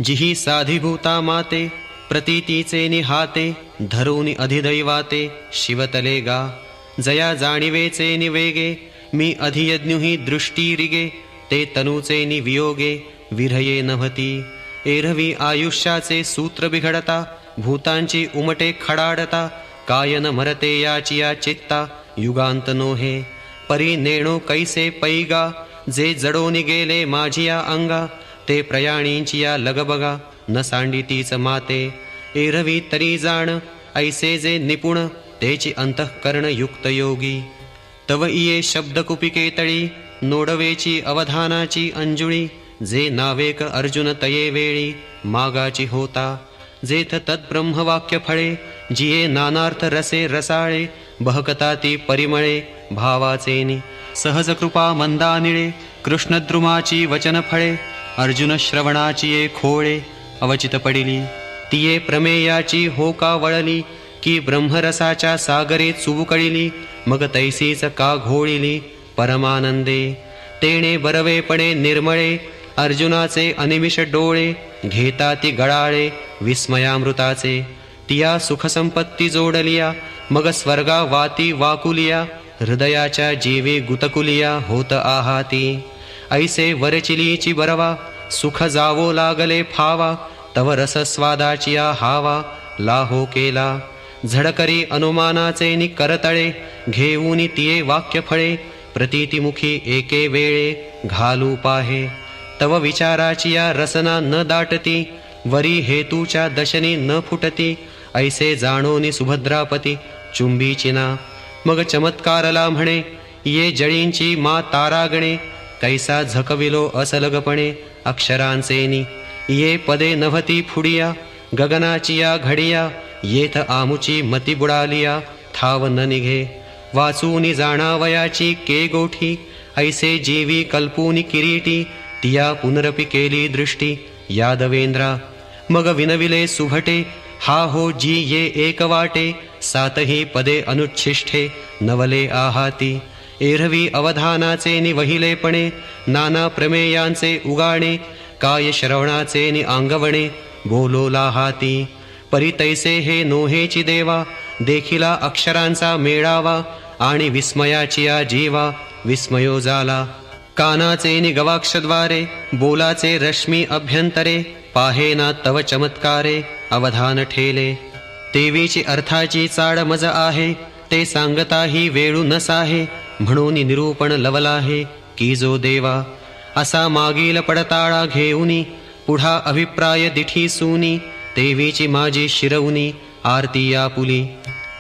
जिही साधिभूता माते प्रतीतीचे निहाते धरूनि अधिदैवाते शिवतले गा. जया जाणिवेचे निवेगे मी अधियज्ञुही दृष्टीरिगे. ते तनूचे निवियोगे विरये नभती. एरवी आयुष्याचे सूत्र बिघडता भूतांची उमटे खडाडता. कायन मरते याचिया चित्ता युगांत नोहे. परी नेणो कैसे पैगा जे जडोनी गेले माझिया अंगा. ते प्रयाणींचिया लगबगा न सांडितीच माते. एरवी तरी जाण ऐसे जे निपुण तेची अंतःकरण युक्त योगी. तव इये शब्द कुपिके तळी नोडवेची अवधानाची अंजुळी. जे नावेक अर्जुन तये वेळी मागाची होता. जेथ तद्ब्रह्मवाक्य फळे जिये नानार्थ रसे रसाळे. बहकता ती परिमळे भावाचेनी सहज कृपा मंदानिळे. कृष्णद्रुमाची वचन फळे अर्जुन श्रवणाची ये खोळे. अवचित पडिली तिये प्रमेयाची होका वळली. की ब्रह्मरसाच्या सागरे चुबुकळिली. मग तैसीच का घोळिली परमानंदे. तेणे बरवेपणे निर्मळे अर्जुनाचे अनिमिष डोळे. घेता ती गळाळे विस्मयामृताचे. तिया सुखसंपत्ती जोडलिया मग स्वर्गा वाती वाकुलिया. हृदयाच्या जीवी गुतकुलिया होत आहाती. ऐसे वरचिलीची बरवा सुख जावो लागले फावा. तव रसस्वादाचिया हावा लाहो केला. झडकरी अनुमानाचे नि करतळे घेऊनी तिये वाक्य फळे. प्रतीतिमुखी एके वेळे घालू पाहे. तव विचाराचिया रसना न दाटती. वरी हेतूच्या दशनी न फुटती. ऐसे जाणोनी सुभद्रापती चुंबीचिना. मग चमत्कारला म्हणे ये जळींची मा तारागणे. कैसा झकविलो असलगपणे अक्षरांचेनी. ये पदे नभती फुडिया गगनाचिया घडिया. येथ आमुची मती बुडालिया ठाव न निघे. वाचूनी जाणावयाची के गोठी. ऐसे जीवी कल्पूनी किरीटी. तिया पुनरपि केली दृष्टी यादवेंद्रा. मग विनविले सुभटे हा हो जी ये एक वाटे. सातही पदे अनुच्छिष्ठे नवले आहाती. एरवी अवधानाचे नि वहिलेपणे नाना प्रमेयांचे उगाणे. काय श्रवणाचे नि आंगवणे बोलो लाहाती. परी तैसे हे नोहेची देवा देखिला अक्षरांचा मेळावा. आणि विस्मयाचिया जीवा विस्मयो झाला. कानाचे नि गवाक्षद्वारे बोलाचे रश्मी अभ्यंतरे. पाहेना तव चमत्कारे अवधान ठेले. देवीची अर्थाची चाड मज आहे. ते सांगताही वेळू नसाहे. म्हणून निरूपण लवलाहे की जो देवा. असा मागील पडताळा घेऊनी पुढा अभिप्राय दिठी सूनी. देवीची माझी शिरवनी आरती या पुली.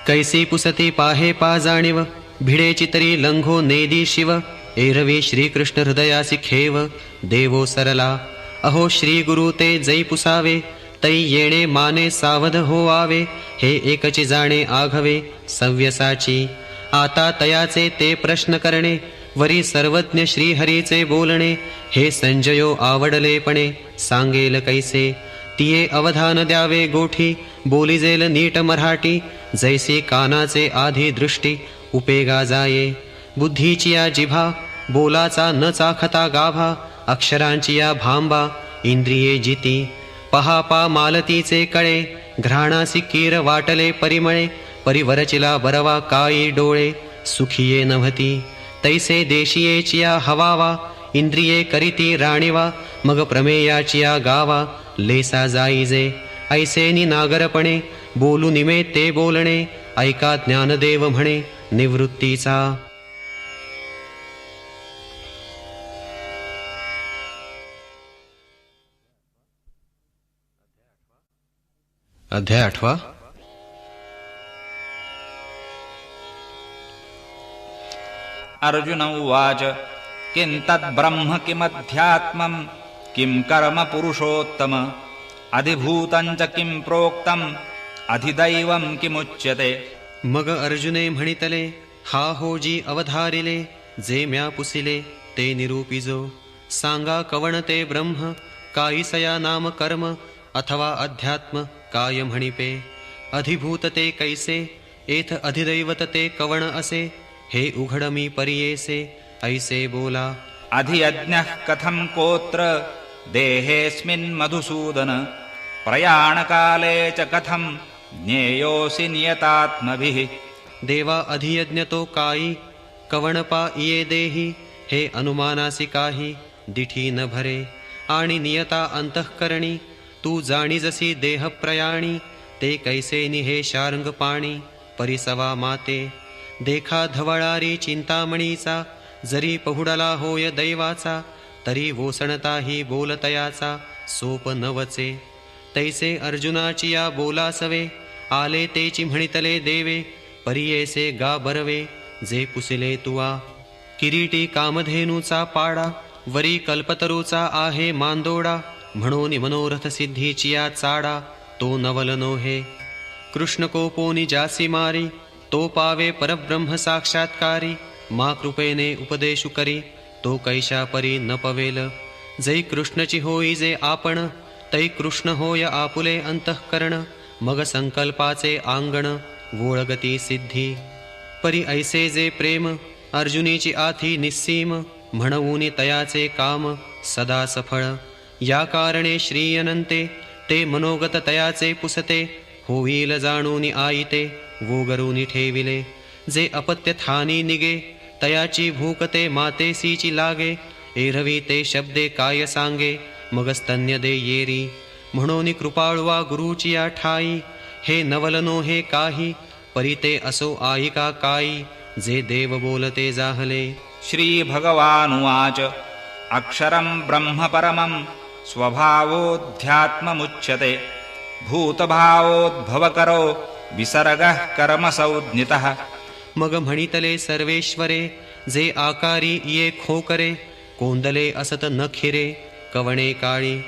कैसी पुसती पाहे पा जाणीव भिडेची तरी लंघो नेदी शिव. एरवी श्रीकृष्ण हृदयासी खेव देवो सरला. अहो श्री गुरु ते जै पुसावे तै येणे माने सावध हो आवे. हे एकची जाणे आघवे सव्यसाची. आता तयाचे ते प्रश्न करणे वरी सर्वज्ञ श्रीहरीचे बोलणे. हे संजयो आवडलेपणे सांगेल कैसे. तिये अवधान द्यावे गोठी बोलिजेल नीट मराठी. जैसे कानाचे आधी दृष्टी उपेगा जाये. बुद्धीचिया जिभा बोलाचा न चाखता गाभा. अक्षरांचिया भांबा इंद्रिये जिती. पहापा मालतीचे कळे घ्राणासी कीर वाटले परिमळे. परिवरचिला बरवा काई डोळे सुखिये नभती. तैसे देशियेचिया हवावा इंद्रिये करीती राणीवा. मग प्रमेयाचिया गावा लेसा जाईजे. ऐसेनी नागरपणे बोलू निमे ते बोलणे. ऐका ज्ञानदेव म्हणे निवृत्तीचा. अध्याय 8. अर्जुन उवाच किं तद्ब्रह्म किमध्यात्मं किं कर्म पुरुषोत्तम अधिभूतं च किं प्रोक्तम अधिदैवं किमुच्यते. मग अर्जुने म्हणितले, हा हो जी अवधारिले, जे म्या पुसिले ते निरूपिजो. सांगा कवण ते ब्रह्म, काईसया नाम कर्म अथवा अध्यात्म काय म्हणिपे. अधिभूत ते कैसे, एथ अधिदैवत ते कवण असे. हे उघड मी परियेसे, ऐसे बोला. अधियज्ञः कथं कोत्र देहेऽस्मिन् मधुसूदन प्रयाणकाले च कथं ज्ञेयोऽसि नियतात्मभिः. देवा अधियज्ञ तो काई, कवणपा इये देही. हे अनुमानासी काही, दिठी न भरे. आणि नियता अंतःकरणी, तू जाणी जसी देह प्रयाणी. ते कैसे निहे शार्ंग पाणी, परिसवा माते. देखा धवळारी चिंतामणीचा, जरी पहुडला होय दैवाचा. तरी वोसणताही बोलतयाचा, सोप नवचे. तैसे अर्जुनाची या बोलासवे, आले तेची म्हणितले देवे. परियेसे गा बरवे, जे पुसिले तुवा. किरीटी कामधेनूचा पाडा, वरी कल्पतरूचा आहे मांदोडा. म्हणून मनोरथ सिद्धीची या चाडा, तो नवल नोहे. कृष्ण कोपोनी जासी मारी, तो पावे परब्रह्म साक्षात्कारी. मा कृपेने उपदेशु करी, तो कैशा परी न पवेल. जै कृष्णची होई जे आपण, तै कृष्ण होय आपुले अंतःकरण. मग संकल्पाचे आंगण, वोळगती सिद्धी. परी ऐसे जे प्रेम, अर्जुनीची आथी निस्सीम. म्हणवूनी तयाचे काम, सदा सफळ. या कारणे श्री अनंते, ते मनोगत तयाचे पुसते. होईल जाणूनी आईते, वोगरूनी ठेविले. जे अपत्य थानी निगे, तयाची भूकते मातेसीची लागे. एरवी ते शब्दे काय सांगे, मग स्तन्य दे येरी. म्हणून कृपाळुवा गुरुची या ठाई. हे नवलनो हे काही, परी ते असो आईका काई. जे देव बोलते जाहले. श्रीभगवानुवाच अक्षरं ब्रह्म परमं स्वभावोऽध्यात्ममुच्यते. भूतभावोद्भवकरो विसर्गः कर्मसंज्ञितः. मग म्हणितले सर्वेश्वरे, जे आकारी ये खोकरे. कोंदले असत न खिरे, कवणे काळी.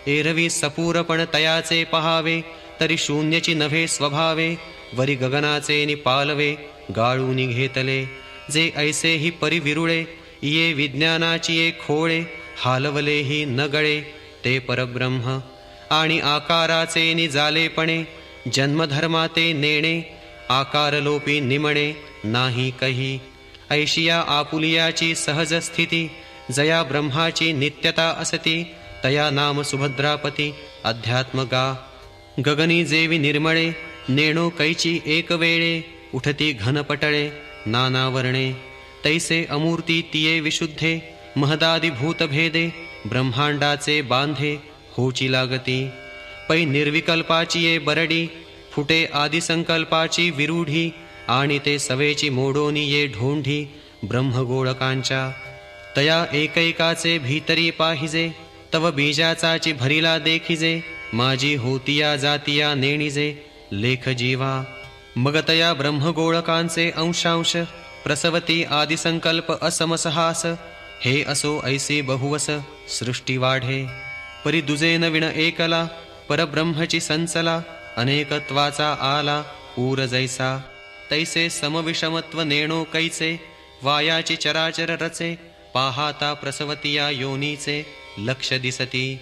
एरवी सपूरपण तयाचे पहावे, तरी शून्यची नव्हे स्वभावे. वरी गगनाचे निपालवे, गाळूनी घेतले. जे ऐसे ही परिविरुळे, ये विज्ञानाची ये खोळे. हालवलेही न गळे, ते परब्रह्म. आणि आकाराचे निजालेपणे, जन्मधर्माते नेणे. आकारलोपी निमणे, नाही कही. ऐशिया आपुलियाची सहज स्थिती, जया ब्रह्माची नित्यता असती. तया नाम सुभद्रापती, अध्यात्मगा. गगनी जेवी निर्मळे, नेणो कैची एक वेळे. उठती घनपटळे, नानावर्णे. तैसे अमूर्ती तिये विशुद्धे, महदादी भूतभेदे. ब्रह्मांडाचे बांधे, होची लागती. पै निर्विकल्पाची ये बरडी, फुटे आदिसंकल्पाची विरूढी. आणि ते सवेची मोडोनी ये ढोंढी, ब्रह्मगोळकांच्या. तया एकैकाचे भीतरी पाहिजे, तव बीजाचाची भरिला देखिजे. माझी होतिया जातिया नेणिजे, लेख जीवा. मग तया ब्रह्मगोळकांचे अंशांश, प्रसवती आदिसंकल्प असमसहास. हे असो ऐसी बहुवस, सृष्टी वाढे. परी दुजे न विण एकला, परब्रह्मची संचला. अनेकत्वाचा आला, ऊर जैसा. तैसे समविषमत्व नेणो कैचे. वायाची चराचर रचे, पाहाता प्रसवतिया योनीचे. लक्ष दिसती.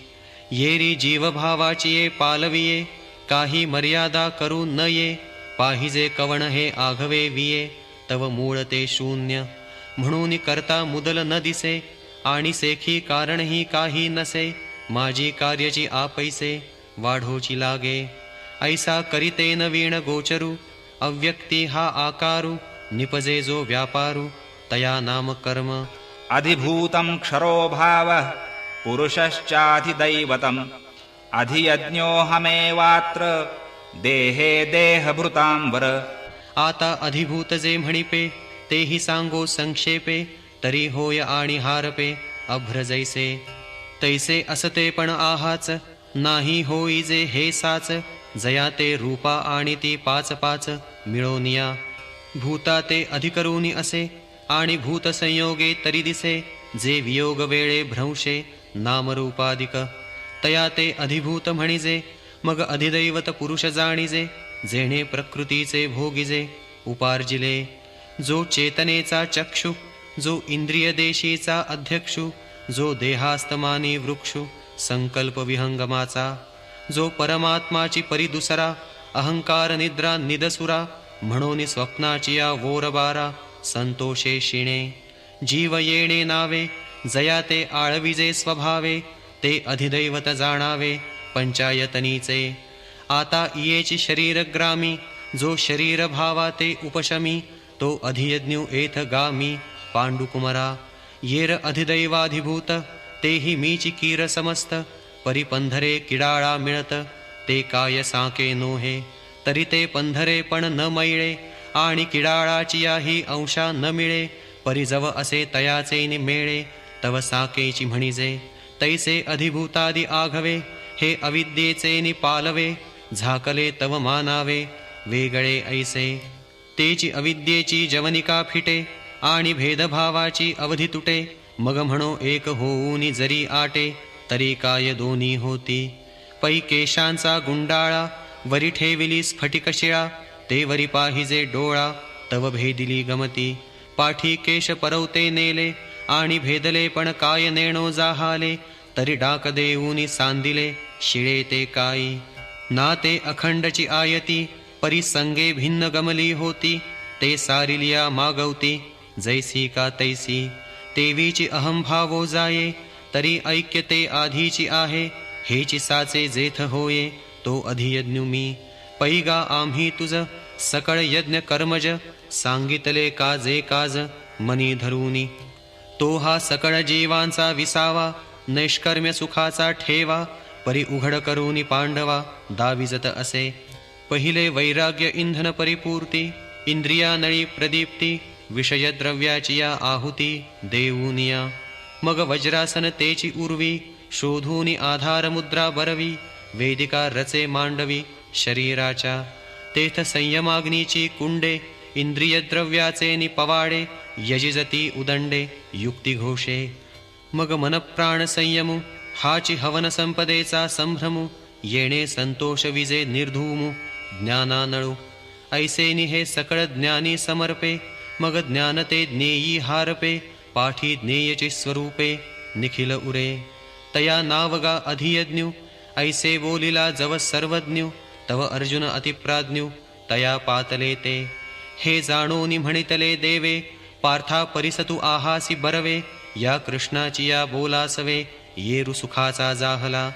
येरी जीवभावाची ये पालविये, काही मर्यादा करू न ये. पाहिजे कवण हे आघवे विये, तव मूळ ते शून्य. म्हणून करता मुदल न दिसे, आणि सेखी कारणही काही नसे. माझी कार्यची आपैसे, वाढोची लागे. ऐसा करिते न वीण गोचरू, अव्यक्ती हा आकारू. निपजे जो व्यापारू, तया नाम कर्म. अधिभूतं क्षरो भावः पुरुषश्चाधिदैवतम्. अधियज्ञोऽहमेवात्र देहे देहभृतांवर. आता अधिभूत जे म्हणिपे, तेही सांगो संक्षेपे. तरी होय आणि हारपे, अभ्र जैसे. तैसे असते पण आहाच, नाही होई जे हे साच. जया ते रूपा आणि ती पाच पाच मिळोनिया. भूता ते अधिकरूनी असे, आणि भूतसंयोगे तरी दिसे, जे वियोग वेळे भ्रंशे नामरूपादिक, तया ते अधिभूत म्हणिजे. मग अधिदैवत पुरुष जाणिजे, जेणे प्रकृतीचे भोगिजे उपार्जिले. जो चेतनेचा चक्षु, जो इंद्रिय देशीचा अध्यक्षु, जो देहास्तमानी वृक्षु संकल्प विहंगमाचा, जो परमात्माची परी दुसरा, अहंकार निद्रा निदसुरा, म्हणून स्वप्नाची या वोरबारा संतोषे शिणे. जीव येणे नावे, जया ते आळविजे स्वभावे, ते अधिदैवत जाणावे पंचायतनीचे. आता इयेची शरीरग्रामी, जो शरीर भावा ते उपशमी, तो अधियज्ञू एथ गामी पांडुकुमरा. येर अधिदैवाधिभूत, तेही मीची कीर समस्त, परिपंधरे किडाळा मिळत, ते काय साके नोहे. तरी ते पंधरे पण न मैळे, आणि किडाळाची याही अंशा न मिळे. परिजव असे तयाचे निमेळे, तव साकेची म्हणिजे. तैसे अधिभूतादि आघवे, हे अविद्येचे निपालवे. झाकले तव मानावे, वेगळे ऐसे. तेची अविद्येची जवनिका फिटे, आणि भेदभावाची अवधी तुटे. मग म्हणो एक होऊनी जरी आटे, तरी काय दोन्ही होती. पै केशांचा गुंडाळा, वरी ठेविली स्फटिक शिळा, ते वरी पाहिजे डोळा, तव भेदिली गमती. पाठी केश परवते नेले, आणि भेदले पण काय नेणो जाहाले. तरी डाक देऊनी सांदिले, शिळे ते काई. ना ते अखंडची आयती, परिसंगे भिन्न गमली होती. ते सारिलिया मागवती, जैसी का तैसी. तेवीची अहंभावो जाये, तरी ऐक्य ते आधीची आहे. हेची साचे जेथ होये, तो अधियज्ञू मी. पैगा आम्ही तुझ सकळ यज्ञ कर्मज, सांगितले काजे काज मनी धरूनी. तो हा सकळ जीवांचा विसावा, नैष्कर्म्य सुखाचा ठेवा. परी उघड करूनी पांडवा दाविजत असे. पहिले वैराग्य इंधन परिपूर्ती, इंद्रिया नळी प्रदीप्ती. विषयद्रव्याची या आहुती देऊनिया. मग वज्रासन तेची उर्वी, शोधूनी आधार मुद्रा बरवी. वेदिका रचे मांडवी शरीराच्या, तेथ संयमाग्नीची कुंडे. इंद्रियद्रव्याचे निपवाडे, यजिजती उदंडे युक्ती घोषे. मग मनप्राण संयमू, हाची हवन संपदेचा संभ्रमू. येणे संतोष विजे निर्धूमू, ज्ञानानळू. ऐसे निहे सकळ ज्ञानी समर्पे, मग ज्ञान ते ज्ञेयी हारपे. पाठी ज्ञेयची स्वरूपे निखिल उरे, तया नावगा अधियज्ञू. ऐसे बोलिला जव सर्वज्ञू, तव अर्जुन अतिप्राज्ञू तया पातले ते. हे जाणोनी म्हणितले देवे, पार्था परिसतु आहासी बरवे. या कृष्णाची या बोलासवे, येरु सुखाचा जाहला.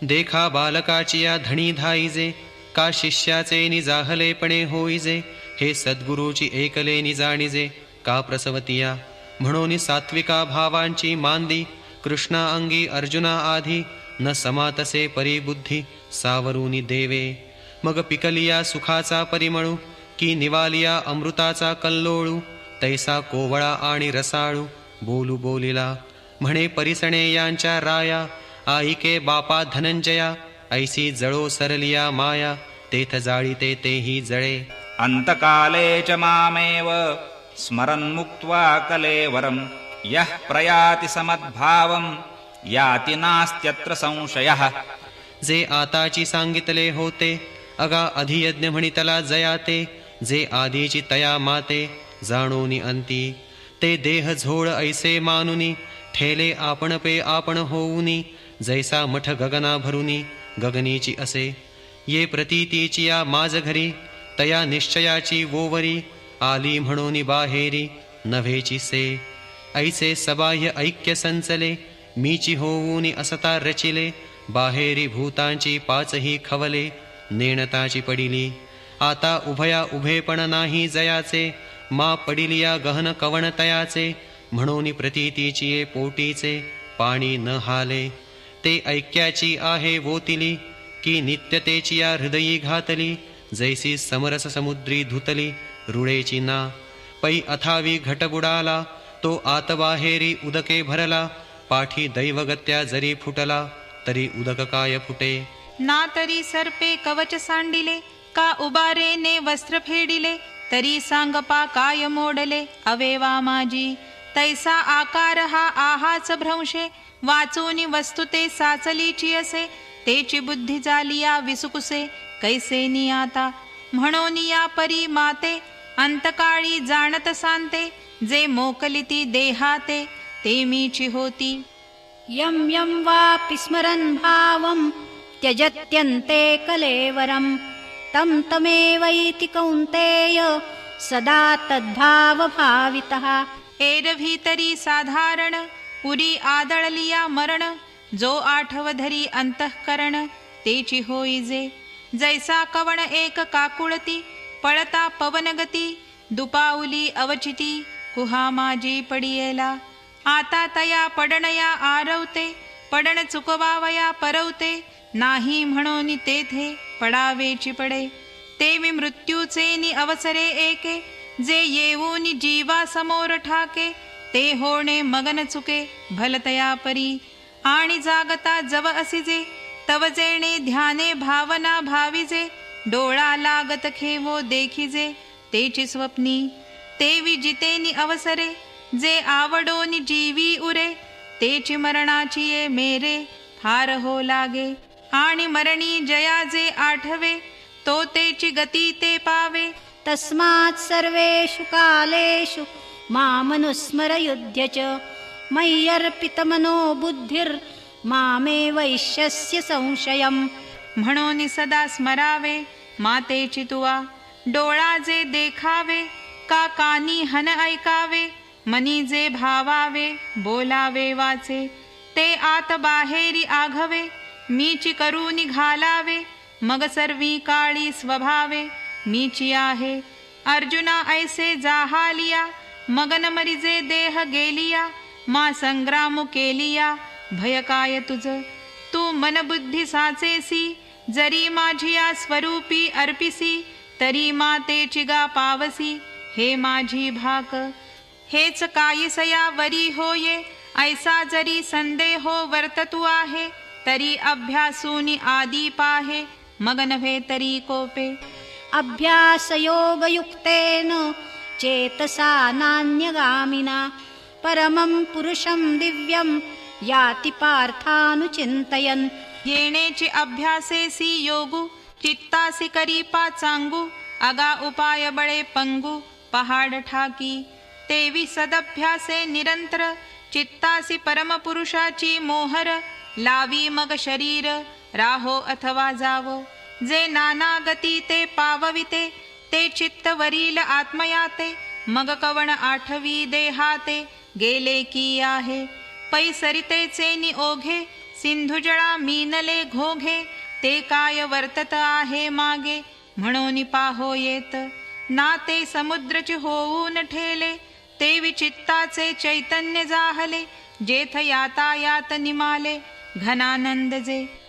देखा बालकाची या धणी धाईजे, का शिष्याचे निजाहलेपणे होईजे. हे सद्गुरूची एकले निजाणिजे, का प्रसवतिया. म्हणून सात्विका भावांची मांदी, कृष्णा अंगी अर्जुना आधी. न समातसे परिबुद्धी सावरूनी देवे. मग पिकलिया सुखाचा परिमळू, की निवालिया अमृताचा कल्लोळू. तैसा कोवळा आणि रसाळू बोलू बोलिला. म्हणे परिसणे यांच्या राया, आईके बापा धनंजया. ऐसी जळो सरलिया माया, तेथ जाळीते तेही जळे. अंतकाले च मामेव स्मरन्मुक्त्वा कलेवरं. यः प्रयाति समद्भावं याति नास्त्यत्र संशयः. जे आताची सांगितले होते, अगा अधियज्ञ म्हणितला जयाते. जे आधीची तया माते, जाणोनी अंती. ते देह झोळ ऐसे मानुनी, ठेले आपण पे आपण होऊनी. जैसा मठ गगना भरुनी, गगनीची असे. ये प्रतीतीची या माझ घरी, तया निश्चयाची वोवरी. आली म्हणून बाहेरी नव्हेची से. ऐसे सबाह्य ऐक्य संचले, मीची होऊनी असता रचिले. बाहेरी भूतांची पाचही खवले, नेणताची पडिली. आता उभया उभेपण नाही जयाचे, मा पडिलिया गहन कवण तयाचे. म्हणून प्रतीतीची ये पोटीचे, पाणी न हाले. ते ऐक्याची आहे वोतिली, की नित्यतेची या हृदयी घातली. जैसी समरस समुद्री धुतली, रुळेची ना. पै अथावी घट बुडाला, तो आतबाहेरी उदके भरला. पाठी दैवगत्या जरी फुटला, तरी उदक काय फुटे. ना तरी सर्पे कवच सांडिले, का उबारे ने वस्त्र फेडिले. तरी सांगपा काय मोडले अवेवा माझी. तैसा आकार हा आहाच भ्रंशे, वाचूनी वस्तु ते साचलीची असे. तेची बुद्धी झालिया विसुकुसे, कैसे नियाता म्हणून या परी माते. अंतकाळी जाणत सांते, जे मोकलिती देहाते ते मीची होती. यं यं वापि स्मरन् भावं त्यजत्यन्ते कलेवरं, तं तमेवैति कौन्तेय सदा तद्भावभावितः. एरवी तरी साधारण उरी आदळलिया मरण, जो आठव धरी अंतःकरण तेची होईजे. जैसा कवण एक काकुळती, पळता पवनगती. दुपावली अवचिती, कुहा माझी पडियेला. आता तया पडणया आरवते, पडण चुकवावया परवते. नाही म्हणून तेथे पडावेची पडे. ते मी मृत्यूचे अवसरे एके, जे येऊन जीवा समोर ठाके. ते होणे मगन चुके भलतया परी. आणि जागता जव असिजे, तव जेणे ध्याने भावना भाविजे. डोळा लागत खेवो देखिजे, तेची स्वप्नी. ते विजितेनी अवसरे, जे आवडोनी जीवी उरे. तेची मरणाची ये मेरे फार हो लागे. आणि मरणी जया जे आठवे, तो तेची गती ते पावे. तस्मात् सर्वेषु कालेषु मामनुस्मर युध्य च. मय्यर्पितमनो बुद्धिर्मामेवैष्यस्य संशयम्. म्हणून सदा स्मरावे मातेची तुवा. डोळा जे देखावे, का कानी हन ऐकावे. मनी जे भावावे, बोलावे वाचे. ते आत बाहेरी आघवे, मीची करून घालावे. मग सर्वी काळी स्वभावे मीची आहे. अर्जुना ऐसे जाहालिया, मगन मरिजे देह गेलिया. मा संग्राम केलिया, भय काय तुझ. तू मन बुद्धी साचेसी, जरी माझिया स्वरूपी अर्पिसी. तरी मातेची गा पावसी, हे माझी भाक. हेच कायसया वरी होये, ऐसा जरी संदेहो वर्ततु आहे. तरी अभ्यासूनी आदी पाहे, मग नव्हे तरी कोपे. अभ्यासयोगयुक्तेन चेतसा नान्यगामिना, परमं पुरुषं दिव्यं याति पार्थानुचिंतयन्. येणेची अभ्यासेसी योगू, चित्तासी करीपा चांगू. अगा उपाय बळे पंगू, पहाड ठाकी. तेवी सदभ्यासे निरंतर, चित्तासी परमपुरुषाची मोहर. लावी मग शरीर, राहो अथवा जावो. जे नाना गती ते पावविते, ते चित्त वरील आत्मयाते. मग कवण आठवी देहाते, गेले की आहे. पैसरितेचे ओघे, सिंधुजळा मीनले घोघे. ते काय वर्तत आहे मागे, म्हणून पाहो येत. ना ते समुद्रची होऊन ठेले, ते विचित्ताचे चैतन्य जाहले. जेथ यातायात निमाले, घनानंद जे.